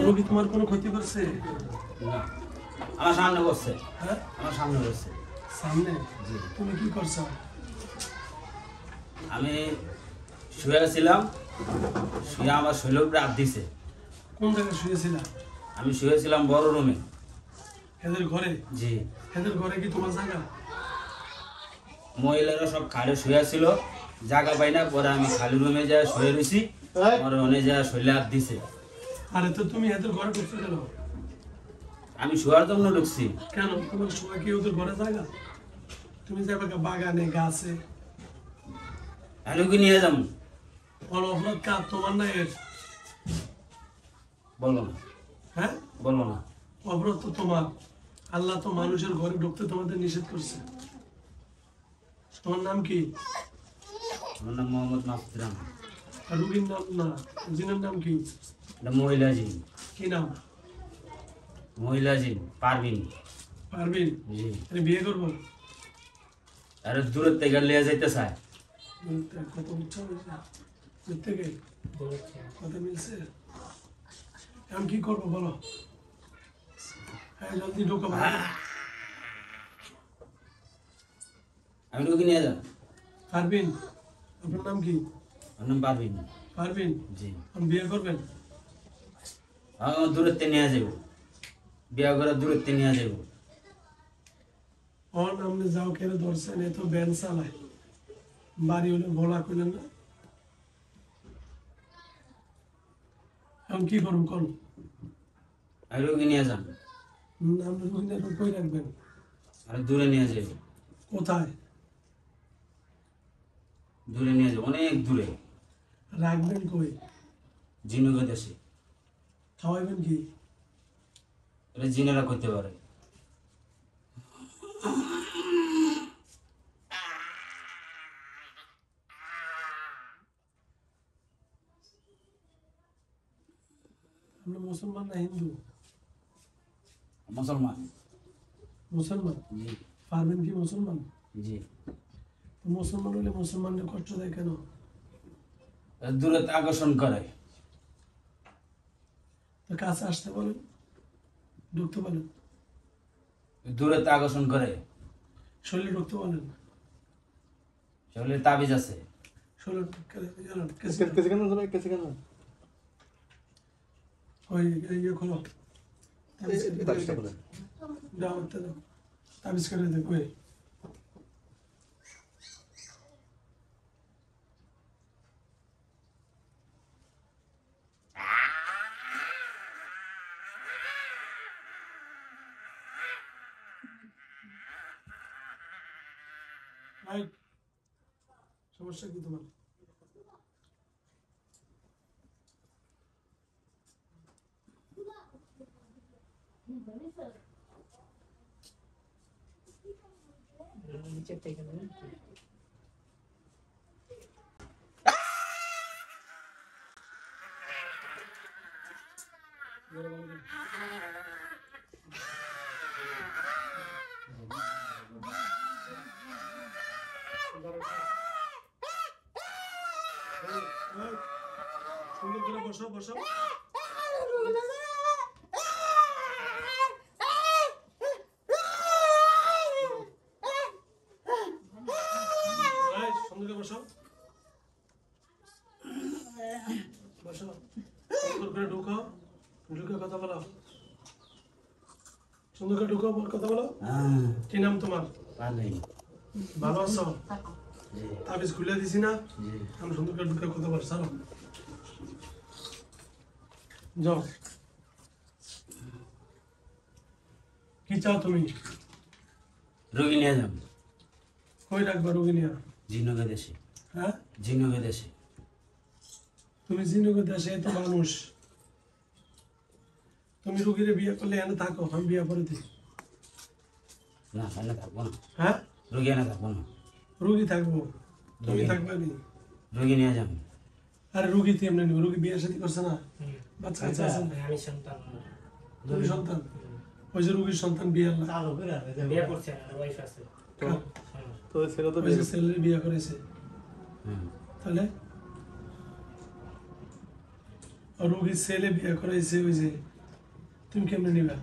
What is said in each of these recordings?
রোগী তোমার কোনো ক্ষতি করছে? না, আমার সামনে বসছে। হ্যাঁ, আমার সামনে বসছে। সামনে? জি। তুমি কি করছো? আমি শুয়ে ছিলাম, শুয়ে আমার শরীরের উপরে হাত দিছে। কোন জায়গায় শুয়েছিলা? আমি শুয়েছিলাম বড় রুমে। এদের ঘরে? জি। এদের ঘরে কি তোমার জায়গা? মহিলারা সব খালি শুয়ে ছিল, জায়গা পাই না, পরে আমি খালি রুমে যা শুয়ে রয়েছি, আমার অনেক যা শরীরে হাত দিছে। আরে তো তুমি এদের ঘরে ঢুকছো কেন? আমি শোয়ার জন্য ঢুকছি। কেন তোমার সময় কি ওদের ঘরে জায়গা? তুমি যাবে বাগানে গাছে? কি নিয়ে যাবো? বড় অপরাধ কার, তোমার না এর? বলবো না। হ্যাঁ, বলবো না। অপরাধ তো তোমার। আল্লাহ তো মানুষের ঘরে ঢুকতে তোমাদের নিষেধ করছে। তোমার নাম কি? আমার নাম মোহাম্মদ মাসুদ রহমান। আর রুগীর নাম না, জিনের নাম কি? এটা মহিলা জিন। কি নাম? মহিলা জিন পারবিন। পারবিন? জি। আরে বিয়ে করবো? আরে দূরের থেকে লিয়ে যাইতে চায়। কত ইচ্ছা হয়েছে দূর থেকে? কত মিলছে? এখন কি করবো বলো? হ্যাঁ, জলদি ঢোকা। আমি রুগী নিয়ে যান। পারবিন? আপনার নাম কি? আমার নাম পারবিন। পারবিন? জি। আপনি বিয়ে করবেন? আমার দূরের থেকে নিয়ে যাবো, বিয়া করে দূরের থেকে নিয়ে যাবো। ওর নামে যাও কেন ধরছেন? এ তো ব্যান চালায়। বাড়ি হলে ভোলা করলেন না। এখন কি করুন কোন? আমি রুগী নিয়ে যান। আপনি রুগীদের কই রাখবেন? আর দূরে নিয়ে যাবো। কোথায় দূরে নিয়ে যাবো, অনেক দূরে। রাখবেন? কই? জিনকে দেশে। খাওয়াইবেন কি? এটা জিনেরা করতে পারে। আপনি মুসলমান না হিন্দু? মুসলমান। মুসলমান? জি। পারবেন কি মুসলমান? জি। তো মুসলমান হলে মুসলমানদের কষ্ট দেয় কেন? এটা দূরে আকর্ষণ করে। তো কাছে আসতে বলেন, ঢুকতে বলেন। দূরে আকর্ষণ করে। শরীরে ঢুকতে বলেন। শরীরে তাবিজ আছে। শরীরে ওই ইয়ে খোলো, দাও তাবিজ করে দে। কই? সমস্যা কি তোমার? সুন্দর করে বসো, বসো। সুন্দর করে বসো, বসো। সুন্দর করে ঢুকো, ঢুকে কথা বলো। সুন্দর করে ঢুকো, কথা বলো। কি নাম তোমার? ভালো আছো? তাবিজ খুলে দিছি না? আমি সুন্দর করে ঢুকে কথা বলছি। চলো যাও। কি চাও তুমি? রুগী নিয়ে যান। কই রাখবা রোগী নিয়ে? জিনকে দেশে। হ্যাঁ, জিনকে দেশে। তুমি জিনুকে দেশে তো মানুষ। তুমি রুগীরে বিয়ে করলে এনে থাকো, আমি বিয়ে করে দিই। না, এনে থাকবো না। হ্যাঁ, রুগী এনে থাকবো না। রুগী থাকবো, তুমি থাকবে নি। রুগী নিয়ে যান। আরে রুগী তো এমনি রুগী বিয়ে সাথে করছে না, বাচ্চা কাচ্চা আছে। আমি সন্তান। তুমি সন্তান? ওই যে রুগীর সন্তান বিয়ে বিয়ে করছে, ওয়াইফ আছে। ওই যে ছেলের বিয়ে করেছে। তাহলে রোগীর ছেলে বিয়ে করাইছে ওই যে তুমি কেমনে নিবা?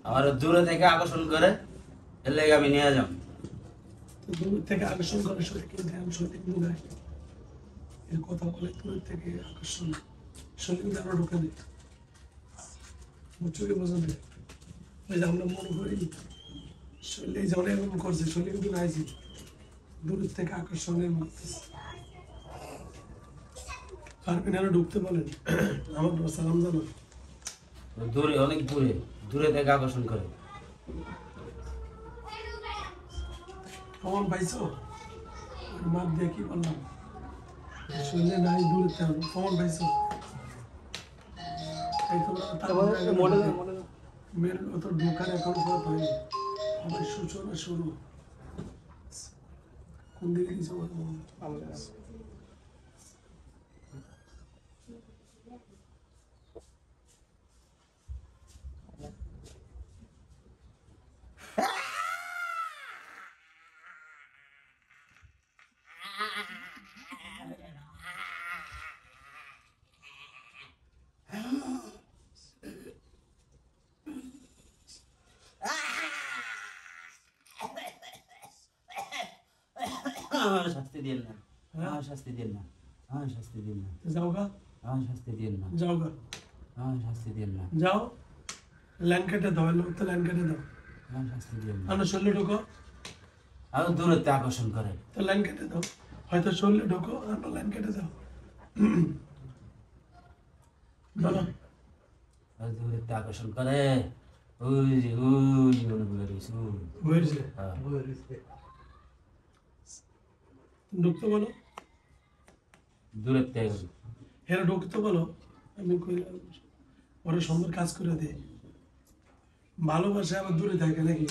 আমার দূরে থেকে আকর্ষণ করে এর লেগে আমি নিয়ে যাব। তো দূর থেকে আকর্ষণ করে শরীর কিন্তু আমি শরীর মুগাই এর কথা বলে দূর থেকে আকর্ষণ শরীর কিন্তু আমরা ঢুকে দিই মুচুকে বোঝাবে ওই যে আমরা মনে করি শরীরে এই যেমন এরকম করছে শরীর কিন্তু নাইছি দূর থেকে আকর্ষণের মধ্যে পারবেন আরো ঢুকতে বলেন আমার সালাম জানো দূরে অনেক দূরে দূরে থেকে আকর্ষণ করে। কেমন পাইছো মাপ দিয়ে কি বললাম শরীরে নাই দূরে থাকবো কেমন পাইছো এই তোমরা মেয়ের অত ঢোকার এখন কথা হয় আমার সূচনা শুরু কোন দিকে দিয়েছো আমার শাস্তি দিন না, আমার শাস্তি দিন না, আমার শাস্তি দিন না, যাও গা আমার শাস্তি দিন না, যাও গা আমার শাস্তি দিন না, যাও লাইন কেটে দাও লোক তো লাইন কেটে দাও আমার শাস্তি দিন না। আমরা শরীরে ঢোকো আরো দূরত্বে আকর্ষণ করে। তো লাইন কেটে দাও হয়তো শরীরে ঢোকো আমরা লাইন কেটে দাও বলো আরো দূরত্বে আকর্ষণ করে। ওই যে মনে করে রয়েছে হয়েছে ঢুকতে বলো দূরত্বে এরা ঢুকতে বলো আমি কইলাম ওরা সুন্দর কাজ করে দেয় ভালোবাসে আবার দূরে থাকে নাকি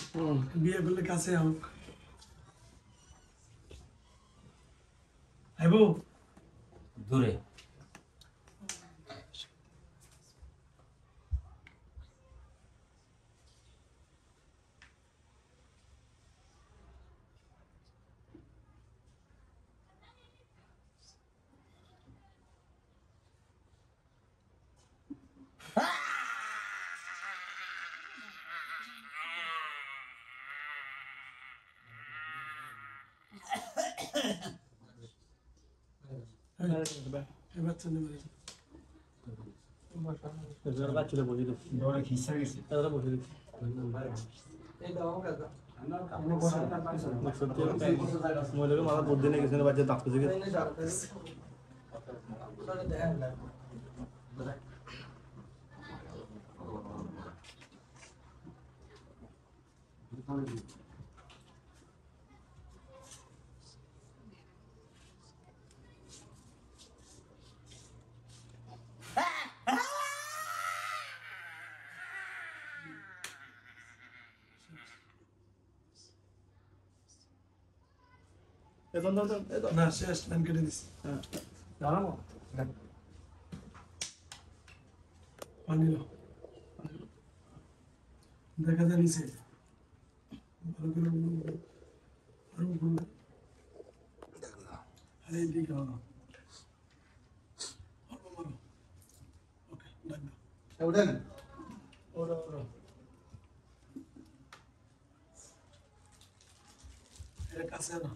বিয়ে করলে কাছে হোক আইবো দূরে এবার চলে যাবে মাথা বুদ্ধি নেই কিছু বাচ্চা দাঁত খুঁজে না শেষ লাইন কেটে দিস পানি লো দেখা যায় নিচে ভালো করে আরো ঘুরবে আরে এদিকে হলো অল্প মারো ওকে ডাক দাও ওঠেন ওরা ওরা এর কাছে না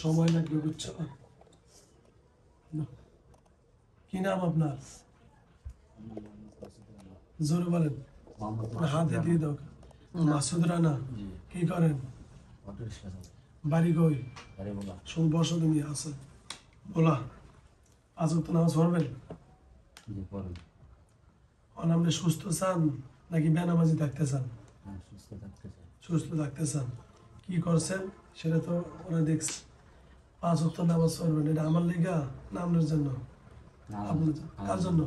সময় লাগবে বুঝছো না কি নাম আপনার জোরে বলেন হাতে দিয়ে দাও মাসুদ রানা কি করেন বাড়ি কই শুন বসো তুমি আছে বলা আজ তো নামাজ পড়বেন আপনি সুস্থ চান নাকি বেনামাজি থাকতে চান সুস্থ থাকতে চান কি করছেন সেটা তো ওরা দেখছে 5 ওয়াক্ত নামাজ পড়বেন এটা আমার লেগা না আপনার জন্য আপনার কার জন্য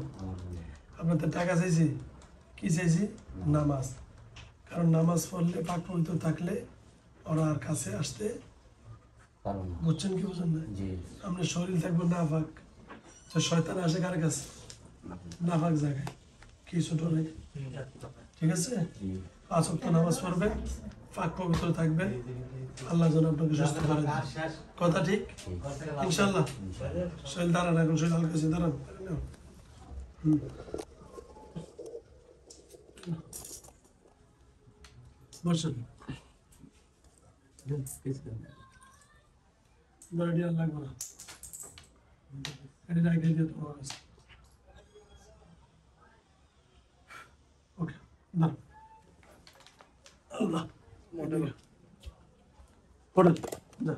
আপনার তো টাকা চাইছি কি চাইছি নামাজ কারণ নামাজ পড়লে পাক পবিত্র থাকলে ওরা আর কাছে আসতে বুঝছেন কি বুঝেন না আপনার শরীর থাকবে না পাক তো শয়তান আসে কার কাছে না পাক জায়গায় কি ছোট নেই ঠিক আছে 5 ওয়াক্ত নামাজ পড়বেন পাক পবিত্র থাকবেন, আল্লাহ যেন আপনাকে সুস্থ করে দেন। কথা ঠিক? ইনশাল্লাহ। শৈল দাঁড়ান, এখন শৈল হালকা আছে, দাঁড়ান। বসেন। গাড়ি আর লাগবে না, গাড়ি রাখে দিয়ে তোমার কাছে। ওকে, দাঁড়ান। আল্লাহ পড়েন, যা।